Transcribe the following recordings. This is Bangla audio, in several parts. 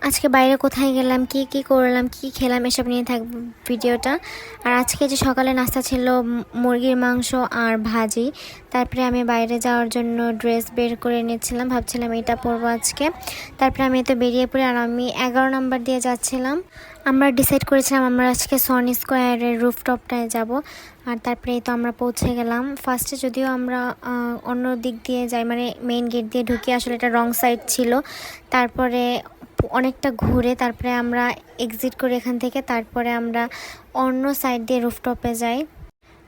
আজকে বাইরে কোথায় গেলাম, কি কি করলাম, কি খেলাম, এসব নিয়ে থাকবে ভিডিওটা। আর আজকে যে সকালে নাস্তা ছিল মুরগির মাংস আর ভাজি। তারপরে আমি বাইরে যাওয়ার জন্য ড্রেস বের করে নিচ্ছিলাম, ভাবছিলাম এটা পরবো আজকে। তারপরে আমি তো বেরিয়ে পড়ি, আর আমি 11 নম্বর দিয়ে যাচ্ছিলাম। আমরা ডিসাইড করেছিলাম আমরা আজকে সনি স্কোয়ারের রুফটপটায় যাব। আর তারপরে তো আমরা পৌঁছে গেলাম। ফার্স্টে যদিও আমরা অন্য দিক দিয়ে যাই, মানে মেইন গেট দিয়ে ঢুকি, আসলে এটা রং সাইড ছিল। তারপরে অনেকটা ঘুরে তারপরে আমরা এক্সিট করি এখান থেকে। তারপরে আমরা অন্য সাইড দিয়ে রুফটপে যাই।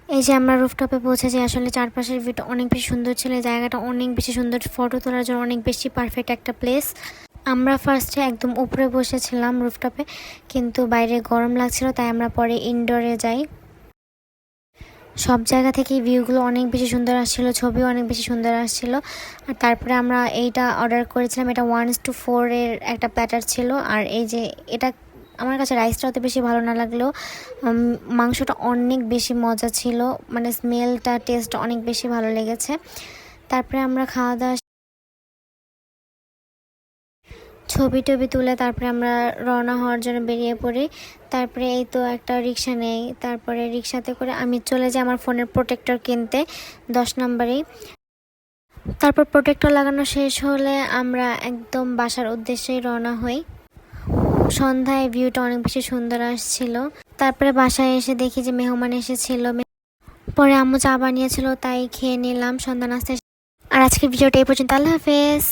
এই যে আমরা রুফটপে পৌঁছেছি। আসলে চারপাশের ভিউটা অনেক বেশি সুন্দর ছিল, জায়গাটা অনেক বেশি সুন্দর, ফটো তোলার জন্য অনেক বেশি পারফেক্ট একটা প্লেস। আমরা ফার্স্টে একদম উপরে বসেছিলাম রুফটপে, কিন্তু বাইরে গরম লাগছিল, তাই আমরা পরে ইনডোরে যাই। সব জায়গা থেকে ভিউগুলো অনেক বেশি সুন্দর আসছিল, ছবিও অনেক বেশি সুন্দর আসছিল। আর তারপরে আমরা এইটা অর্ডার করেছিলাম, এটা 1:4 এর একটা প্ল্যাটার ছিল। আর এই যে এটা আমার কাছে রাইসটা অত বেশি ভালো না লাগলেও মাংসটা অনেক বেশি মজা ছিল, মানে স্মেলটা টেস্টটা অনেক বেশি ভালো লেগেছে। তারপরে আমরা খাওয়া দাওয়া ছবি টবি তুলে তারপরে আমরা রওনা হওয়ার জন্য বেরিয়ে পড়ি। তারপরে এই তো একটা রিক্সা নেই, তারপরে রিক্সাতে করে আমি চলে যাই আমার ফোনের প্রোটেক্টর কিনতে 10 নম্বরেই। তারপর প্রোটেক্টর লাগানো শেষ হলে আমরা একদম বাসার উদ্দেশ্যেই রওনা হই। সন্ধ্যায় ভিউটা অনেক বেশি সুন্দর আসছিল। তারপরে বাসায় এসে দেখি যে মেহমান এসেছিল, পরে আম্মু চা বানিয়েছিল, তাই খেয়ে নিলাম সন্ধ্যা নাস্তা। আর আজকের ভিডিওটা এই পর্যন্ত। আল্লাহ হাফেজ।